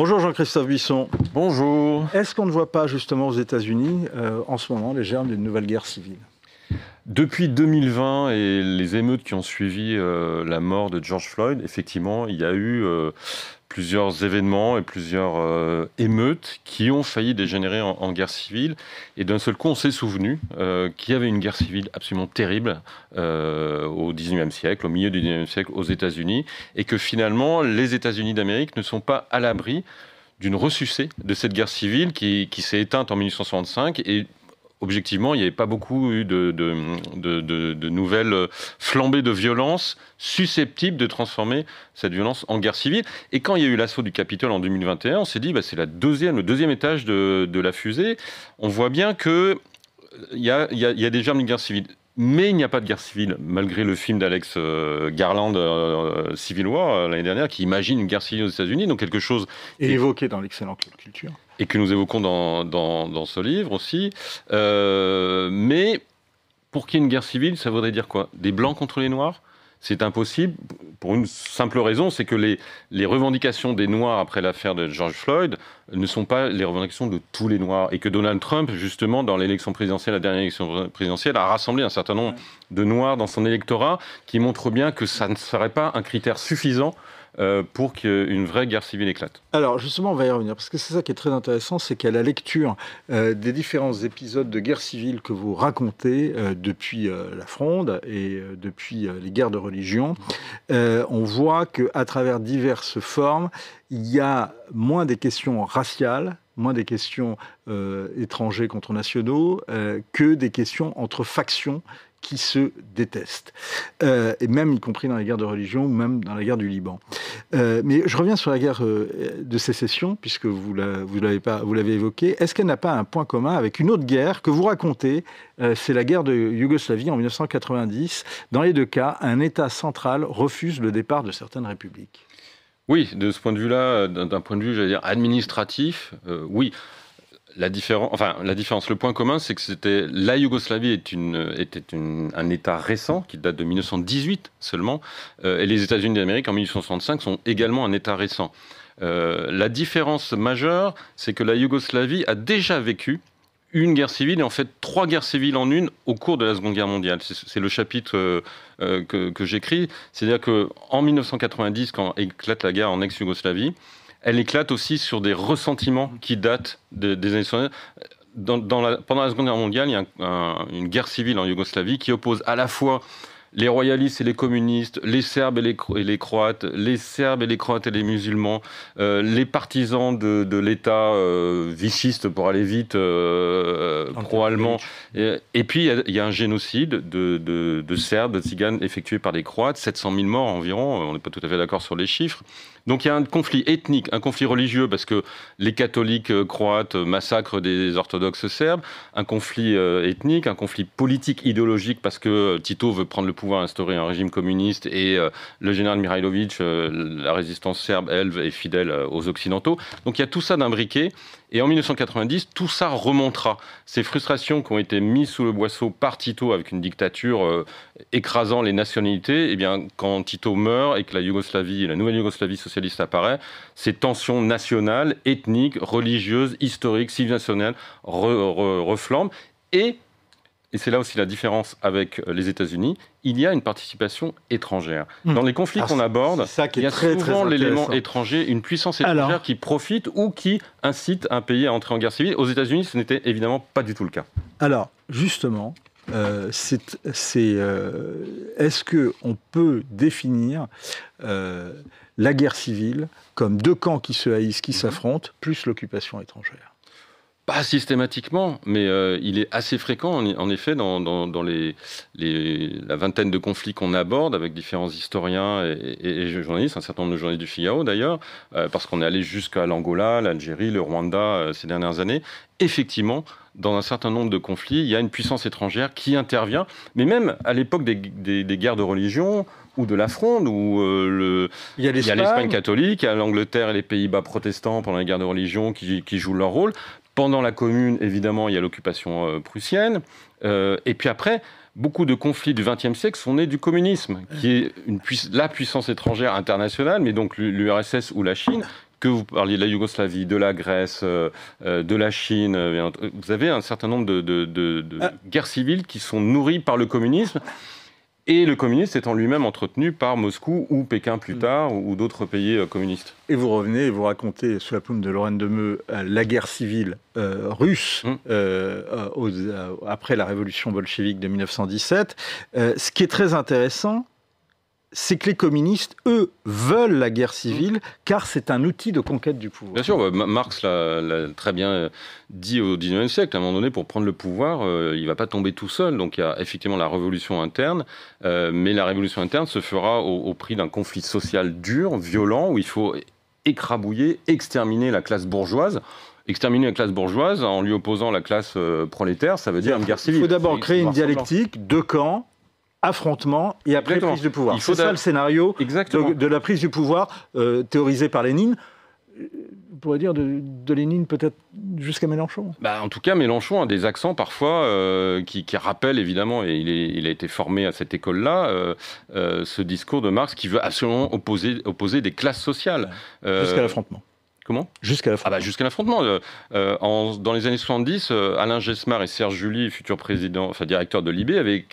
Bonjour Jean-Christophe Buisson. Bonjour. Est-ce qu'on ne voit pas justement aux États-Unis en ce moment les germes d'une nouvelle guerre civile? Depuis 2020 et les émeutes qui ont suivi la mort de George Floyd, effectivement, il y a eu plusieurs événements et plusieurs émeutes qui ont failli dégénérer en guerre civile. Et d'un seul coup, on s'est souvenu qu'il y avait une guerre civile absolument terrible au XIXe siècle, au milieu du XIXe siècle aux États-Unis, et que finalement, les États-Unis d'Amérique ne sont pas à l'abri d'une ressucée de cette guerre civile qui s'est éteinte en 1865 et objectivement, il n'y avait pas beaucoup eu de nouvelles flambées de violence susceptibles de transformer cette violence en guerre civile. Et quand il y a eu l'assaut du Capitole en 2021, on s'est dit c'est le deuxième étage de la fusée. On voit bien qu'il y a des germes d'une guerre civile. Mais il n'y a pas de guerre civile, malgré le film d'Alex Garland, Civil War, l'année dernière, qui imagine une guerre civile aux États-Unis, donc quelque chose... Et évoqué dans l'excellent Club Culture. Et que nous évoquons dans ce livre aussi. Mais pour qu'il y ait une guerre civile, ça voudrait dire quoi? Des Blancs contre les Noirs? C'est impossible, pour une simple raison, c'est que les revendications des Noirs après l'affaire de George Floyd ne sont pas les revendications de tous les Noirs. Et que Donald Trump, justement, dans l'élection présidentielle, la dernière élection présidentielle, a rassemblé un certain nombre de Noirs dans son électorat, qui montre bien que ça ne serait pas un critère suffisant pour qu'une vraie guerre civile éclate. Alors justement, on va y revenir, parce que c'est ça qui est très intéressant, c'est qu'à la lecture des différents épisodes de guerre civile que vous racontez depuis la Fronde et depuis les guerres de religion, on voit qu'à travers diverses formes, il y a moins des questions raciales, moins des questions étrangers contre nationaux, que des questions entre factions qui se détestent, et même y compris dans les guerres de religion, ou même dans la guerre du Liban. Mais je reviens sur la guerre de sécession, puisque vous l'avez évoqué. Est-ce qu'elle n'a pas un point commun avec une autre guerre que vous racontez? C'est la guerre de Yougoslavie en 1990. Dans les deux cas, un État central refuse le départ de certaines républiques. Oui, de ce point de vue-là, d'un point de vue, j'allais dire, administratif, oui. La différence, le point commun, c'est que la Yougoslavie était un État récent, qui date de 1918 seulement, et les États-Unis d'Amérique, en 1865, sont également un État récent. La différence majeure, c'est que la Yougoslavie a déjà vécu une guerre civile, et en fait 3 guerres civiles en une au cours de la Seconde Guerre mondiale. C'est le chapitre que j'écris. C'est-à-dire qu'en 1990, quand éclate la guerre en ex-Yougoslavie, elle éclate aussi sur des ressentiments qui datent des années 60. Pendant la Seconde Guerre mondiale, il y a une guerre civile en Yougoslavie qui oppose à la fois les royalistes et les communistes, les Serbes et les Croates, les Serbes et les Croates et les musulmans, les partisans de l'État vichyste, pour aller vite, pro-allemand. Et puis, il y a un génocide de Serbes, de Tziganes effectué par les Croates, 700 000 morts environ, on n'est pas tout à fait d'accord sur les chiffres. Donc il y a un conflit ethnique, un conflit religieux, parce que les catholiques croates massacrent des orthodoxes serbes, un conflit ethnique, un conflit politique, idéologique, parce que Tito veut prendre le pouvoir, instaurer un régime communiste, et le général Mihailović, la résistance serbe, elle, est fidèle aux Occidentaux. Donc il y a tout ça d'imbriqué, et en 1990, tout ça remontera. Ces frustrations qui ont été mises sous le boisseau par Tito avec une dictature écrasant les nationalités, eh bien, quand Tito meurt et que la nouvelle Yougoslavie socialiste apparaît, ces tensions nationales, ethniques, religieuses, historiques, civilisationnelles reflambent. Et c'est là aussi la différence avec les États-Unis, il y a une participation étrangère. Dans les conflits qu'on aborde, il y a souvent l'élément étranger, une puissance étrangère qui profite ou qui incite un pays à entrer en guerre civile. Aux États-Unis, ce n'était évidemment pas du tout le cas. Alors, justement, est-ce qu'on peut définir la guerre civile comme 2 camps qui se haïssent, qui s'affrontent, plus l'occupation étrangère? Pas systématiquement, mais il est assez fréquent, en effet, dans la vingtaine de conflits qu'on aborde avec différents historiens et journalistes, un certain nombre de journalistes du Figaro d'ailleurs, parce qu'on est allé jusqu'à l'Angola, l'Algérie, le Rwanda ces dernières années. Effectivement, dans un certain nombre de conflits, il y a une puissance étrangère qui intervient, mais même à l'époque des guerres de religion, ou de la Fronde, où il y a l'Espagne catholique, il y a l'Angleterre et les Pays-Bas protestants pendant les guerres de religion qui jouent leur rôle. Pendant la Commune, évidemment, il y a l'occupation prussienne. Et puis après, beaucoup de conflits du XXe siècle sont nés du communisme, qui est la puissance étrangère internationale, mais donc l'URSS ou la Chine, que vous parliez de la Yougoslavie, de la Grèce, de la Chine, vous avez un certain nombre de guerres civiles qui sont nourries par le communisme, et le communisme étant lui-même entretenu par Moscou ou Pékin plus tard, ou d'autres pays communistes. Et vous revenez et vous racontez, sous la plume de Lorraine Demeux, la guerre civile russe après la révolution bolchevique de 1917. Ce qui est très intéressant, c'est que les communistes, eux, veulent la guerre civile, car c'est un outil de conquête du pouvoir. Bien sûr, Marx l'a très bien dit au XIXe siècle. À un moment donné, pour prendre le pouvoir, il ne va pas tomber tout seul. Donc il y a effectivement la révolution interne, mais la révolution interne se fera au prix d'un conflit social dur, violent, où il faut écrabouiller, exterminer la classe bourgeoise. Exterminer la classe bourgeoise en lui opposant la classe prolétaire, ça veut dire une guerre civile. Il faut d'abord créer une dialectique, deux camps, affrontement et après prise de pouvoir. C'est ça le scénario de la prise du pouvoir théorisé par Lénine. On pourrait dire de Lénine peut-être jusqu'à Mélenchon. En tout cas, Mélenchon a des accents parfois qui rappellent évidemment, et il a été formé à cette école-là, ce discours de Marx qui veut absolument opposer des classes sociales. Jusqu'à l'affrontement. Comment ? Jusqu'à l'affrontement. Jusqu'à l'affrontement. Dans les années 70, Alain Gesmar et Serge July, futur directeur de l'IB, avaient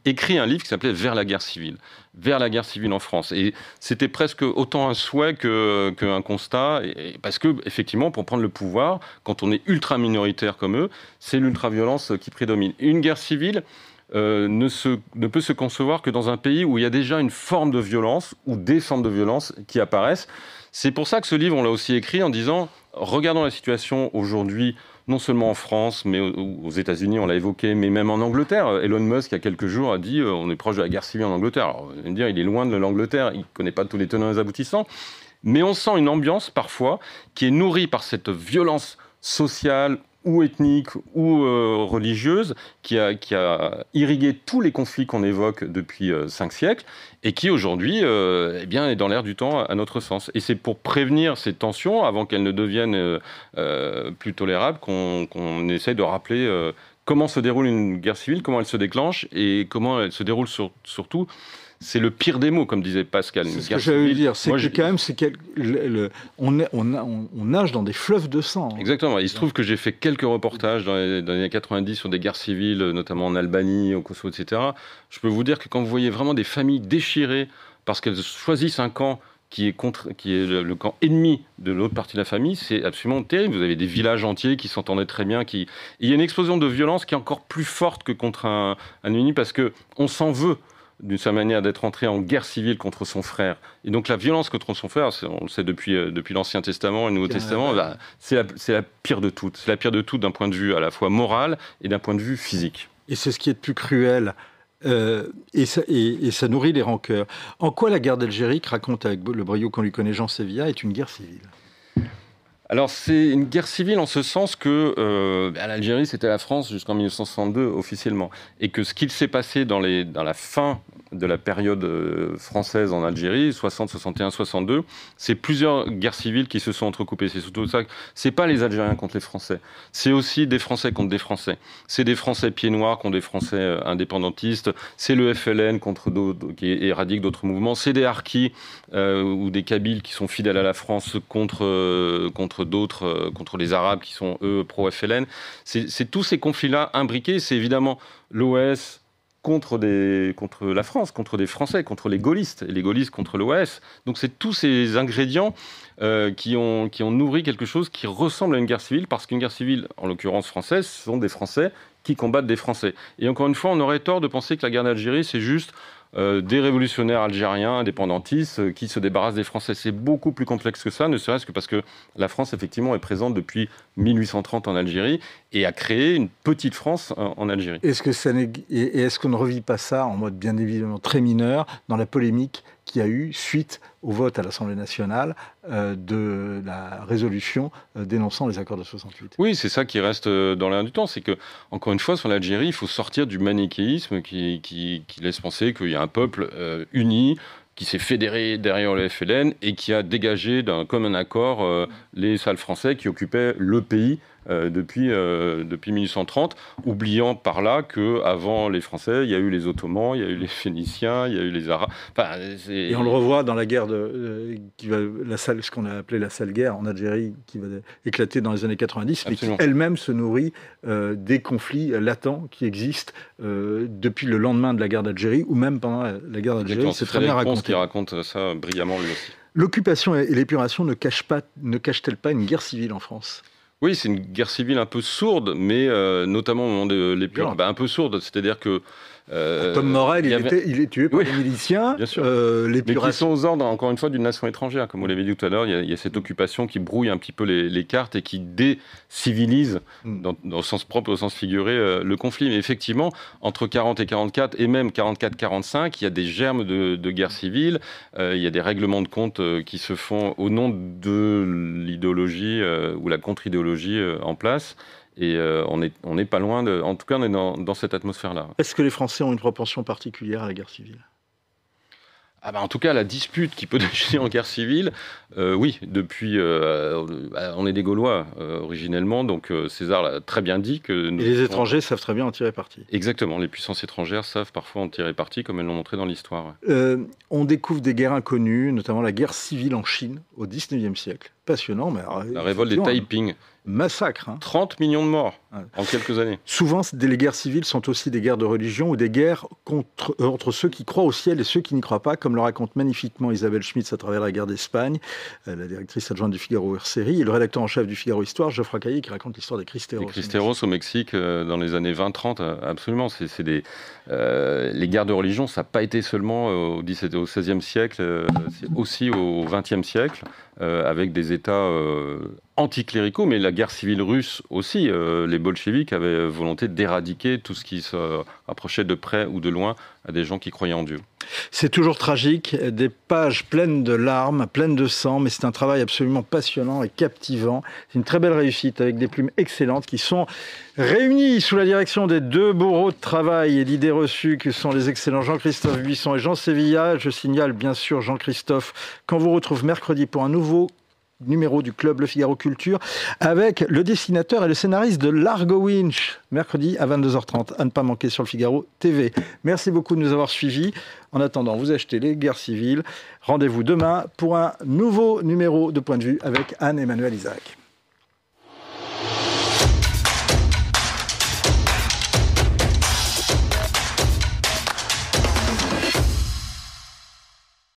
écrit un livre qui s'appelait « Vers la guerre civile ». Vers la guerre civile en France. Et c'était presque autant un souhait qu'un constat, parce que, effectivement, pour prendre le pouvoir, quand on est ultra minoritaire comme eux, c'est l'ultra-violence qui prédomine. Une guerre civile ne peut se concevoir que dans un pays où il y a déjà une forme de violence, ou des formes de violence qui apparaissent. C'est pour ça que ce livre, on l'a aussi écrit en disant, regardons la situation aujourd'hui, non seulement en France, mais aux États-Unis, on l'a évoqué, mais même en Angleterre. Elon Musk, il y a quelques jours, a dit on est proche de la guerre civile en Angleterre. Alors, vous allez me dire, il est loin de l'Angleterre, il ne connaît pas tous les tenants et les aboutissants. Mais on sent une ambiance, parfois, qui est nourrie par cette violence sociale, ou ethnique, ou religieuse, qui a irrigué tous les conflits qu'on évoque depuis 5 siècles, et qui aujourd'hui est dans l'air du temps à notre sens. Et c'est pour prévenir ces tensions, avant qu'elles ne deviennent plus tolérables, qu'on essaye de rappeler comment se déroule une guerre civile, comment elle se déclenche, et comment elle se déroule surtout. C'est le pire des mots, comme disait Pascal. C'est ce que j'allais dire. C'est que quand même, on nage dans des fleuves de sang. Exactement. Il se trouve que j'ai fait quelques reportages dans les années 90 sur des guerres civiles, notamment en Albanie, au Kosovo, etc. Je peux vous dire que quand vous voyez vraiment des familles déchirées parce qu'elles choisissent un camp qui est le camp ennemi de l'autre partie de la famille, c'est absolument terrible. Vous avez des villages entiers qui s'entendaient très bien. Il y a une explosion de violence qui est encore plus forte que contre un ennemi, parce qu'on s'en veut d'une certaine manière d'être entré en guerre civile contre son frère. Et donc la violence contre son frère, on le sait depuis l'Ancien Testament et le Nouveau Testament, c'est la pire de toutes. C'est la pire de toutes d'un point de vue à la fois moral et d'un point de vue physique. Et c'est ce qui est de plus cruel. Et ça nourrit les rancœurs. En quoi la guerre d'Algérie, que raconte avec le brio qu'on lui connaît Jean Sévilla, est une guerre civile ? Alors c'est une guerre civile en ce sens que l'Algérie c'était la France jusqu'en 1962 officiellement, et que ce qu'il s'est passé dans la fin de la période française en Algérie, 60, 61, 62, c'est plusieurs guerres civiles qui se sont entrecoupées. C'est surtout ça. C'est pas les Algériens contre les Français. C'est aussi des Français contre des Français. C'est des Français pieds noirs contre des Français indépendantistes. C'est le FLN contre d'autres qui éradique d'autres mouvements. C'est des Harkis ou des Kabyles qui sont fidèles à la France contre d'autres, contre les Arabes qui sont eux pro-FLN. C'est tous ces conflits-là imbriqués. C'est évidemment l'OS contre la France, contre des Français, contre les gaullistes, et les gaullistes contre l'OS. Donc c'est tous ces ingrédients qui ont nourri quelque chose qui ressemble à une guerre civile, parce qu'une guerre civile, en l'occurrence française, ce sont des Français qui combattent des Français. Et encore une fois, on aurait tort de penser que la guerre d'Algérie, c'est juste des révolutionnaires algériens indépendantistes qui se débarrassent des Français. C'est beaucoup plus complexe que ça, ne serait-ce que parce que la France, effectivement, est présente depuis 1830 en Algérie et a créé une petite France en Algérie. Est-ce qu'on ne revit pas ça en mode bien évidemment très mineur dans la polémique qu'il y a eu suite au vote à l'Assemblée nationale de la résolution dénonçant les accords de 68. Oui, c'est ça qui reste dans l'air du temps. C'est que, encore une fois, sur l'Algérie, il faut sortir du manichéisme qui laisse penser qu'il y a un peuple uni, qui s'est fédéré derrière le FLN et qui a dégagé d'un commun accord les salles français qui occupaient le pays depuis 1830, oubliant par là qu'avant les Français, il y a eu les Ottomans, il y a eu les Phéniciens, il y a eu les Arabes. Enfin, et on le revoit dans la guerre ce qu'on a appelé la sale guerre en Algérie, qui va éclater dans les années 90, mais Absolument. qui elle-même se nourrit des conflits latents qui existent depuis le lendemain de la guerre d'Algérie, ou même pendant la guerre d'Algérie. C'est très bien raconté. Qui raconte ça brillamment lui aussi. L'occupation et l'épuration ne cachent-elles pas une guerre civile en France ? Oui, c'est une guerre civile un peu sourde, mais notamment au moment de l'épuration, un peu sourde, c'est-à-dire que... Tom Morel, il est tué par les miliciens. Bien sûr. Mais qui sont aux ordres, encore une fois, d'une nation étrangère. Comme vous l'avez dit tout à l'heure, il y a cette occupation qui brouille un petit peu les cartes et qui décivilise, dans le sens propre, au sens figuré, le conflit. Mais effectivement, entre 40 et 44, et même 44-45, il y a des germes de guerre civile, il y a des règlements de compte qui se font au nom de l'idéologie ou la contre-idéologie en place. Et on n'est pas loin en tout cas, on est dans cette atmosphère-là. Est-ce que les Français ont une propension particulière à la guerre civile ? En tout cas, la dispute qui peut dégénérer en guerre civile, oui, depuis... on est des Gaulois, originellement, donc César l'a très bien dit que... Et les étrangers savent très bien en tirer parti. Exactement, les puissances étrangères savent parfois en tirer parti, comme elles l'ont montré dans l'histoire. On découvre des guerres inconnues, notamment la guerre civile en Chine, au XIXe siècle. Passionnant, mais... La révolte des Taiping. Massacre. 30 millions de morts en quelques années. Souvent, les guerres civiles sont aussi des guerres de religion ou des guerres entre ceux qui croient au ciel et ceux qui n'y croient pas, comme le raconte magnifiquement Isabelle Schmitz à travers la guerre d'Espagne, la directrice adjointe du Figaro hors-série, et le rédacteur en chef du Figaro Histoire, Geoffroy Caillé, qui raconte l'histoire des Cristeros. Les Cristeros au Mexique dans les années 20-30, absolument. Les guerres de religion, ça n'a pas été seulement au XVIe siècle, c'est aussi au XXe siècle, avec des États anticléricaux, mais la guerre civile russe aussi. Les bolcheviks avaient volonté d'éradiquer tout ce qui se rapprochait de près ou de loin à des gens qui croyaient en Dieu. C'est toujours tragique, des pages pleines de larmes, pleines de sang, mais c'est un travail absolument passionnant et captivant. C'est une très belle réussite avec des plumes excellentes qui sont réunies sous la direction des deux bourreaux de travail et d'idées reçues que sont les excellents Jean-Christophe Buisson et Jean Sévilla. Je signale bien sûr, Jean-Christophe, qu'on vous retrouve mercredi pour un nouveau numéro du Club Le Figaro Culture avec le dessinateur et le scénariste de Largo Winch, mercredi à 22h30, à ne pas manquer sur le Figaro TV. Merci beaucoup de nous avoir suivis. En attendant, vous achetez les guerres civiles. Rendez-vous demain pour un nouveau numéro de Point de vue avec Anne-Emmanuel Isaac.